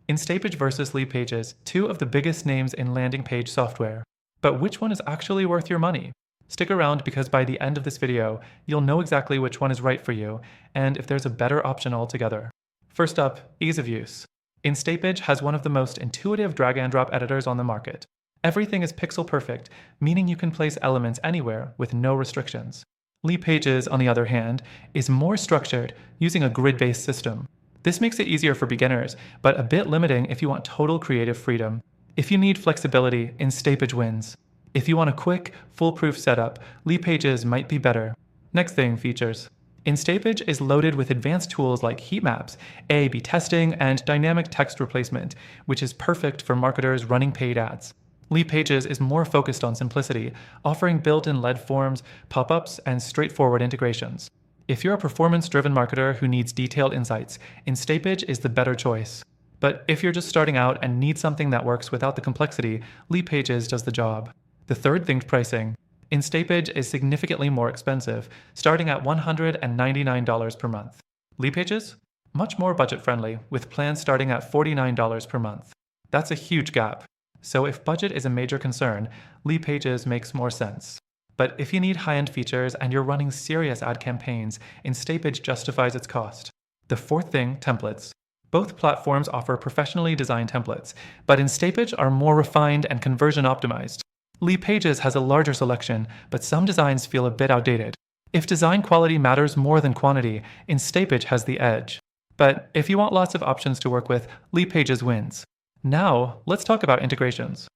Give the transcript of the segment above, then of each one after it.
Instapage versus Leadpages, two of the biggest names in landing page software. But which one is actually worth your money? Stick around because by the end of this video, you'll know exactly which one is right for you and if there's a better option altogether. First up, ease of use. Instapage has one of the most intuitive drag and drop editors on the market. Everything is pixel perfect, meaning you can place elements anywhere with no restrictions. Leadpages, on the other hand, is more structured, using a grid-based system. This makes it easier for beginners, but a bit limiting if you want total creative freedom. If you need flexibility, Instapage wins. If you want a quick, foolproof setup, Leadpages might be better. Next thing, features. Instapage is loaded with advanced tools like heat maps, A/B testing, and dynamic text replacement, which is perfect for marketers running paid ads. Leadpages is more focused on simplicity, offering built-in lead forms, pop-ups, and straightforward integrations. If you're a performance-driven marketer who needs detailed insights, Instapage is the better choice. But if you're just starting out and need something that works without the complexity, Leadpages does the job. The third thing, pricing. Instapage is significantly more expensive, starting at $199 per month. Leadpages? Much more budget-friendly, with plans starting at $49 per month. That's a huge gap. So if budget is a major concern, Leadpages makes more sense. But if you need high-end features and you're running serious ad campaigns, Instapage justifies its cost. The fourth thing, templates. Both platforms offer professionally designed templates, but Instapage are more refined and conversion optimized. Leadpages has a larger selection, but some designs feel a bit outdated. If design quality matters more than quantity, Instapage has the edge. But if you want lots of options to work with, Leadpages wins. Now, let's talk about integrations.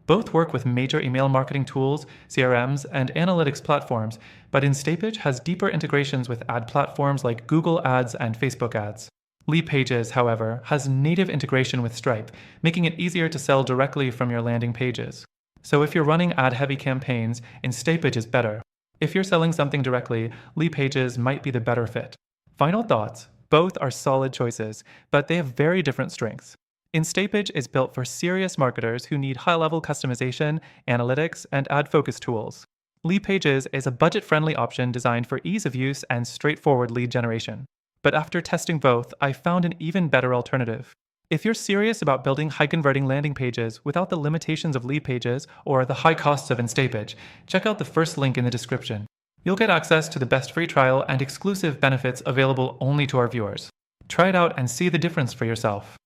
Both work with major email marketing tools, CRMs, and analytics platforms, but Instapage has deeper integrations with ad platforms like Google Ads and Facebook Ads. Leadpages, however, has native integration with Stripe, making it easier to sell directly from your landing pages. So if you're running ad-heavy campaigns, Instapage is better. If you're selling something directly, Leadpages might be the better fit. Final thoughts. Both are solid choices, but they have very different strengths. Instapage is built for serious marketers who need high-level customization, analytics, and ad-focused tools. Leadpages is a budget-friendly option designed for ease of use and straightforward lead generation. But after testing both, I found an even better alternative. If you're serious about building high-converting landing pages without the limitations of Leadpages or the high costs of Instapage, check out the first link in the description. You'll get access to the best free trial and exclusive benefits available only to our viewers. Try it out and see the difference for yourself.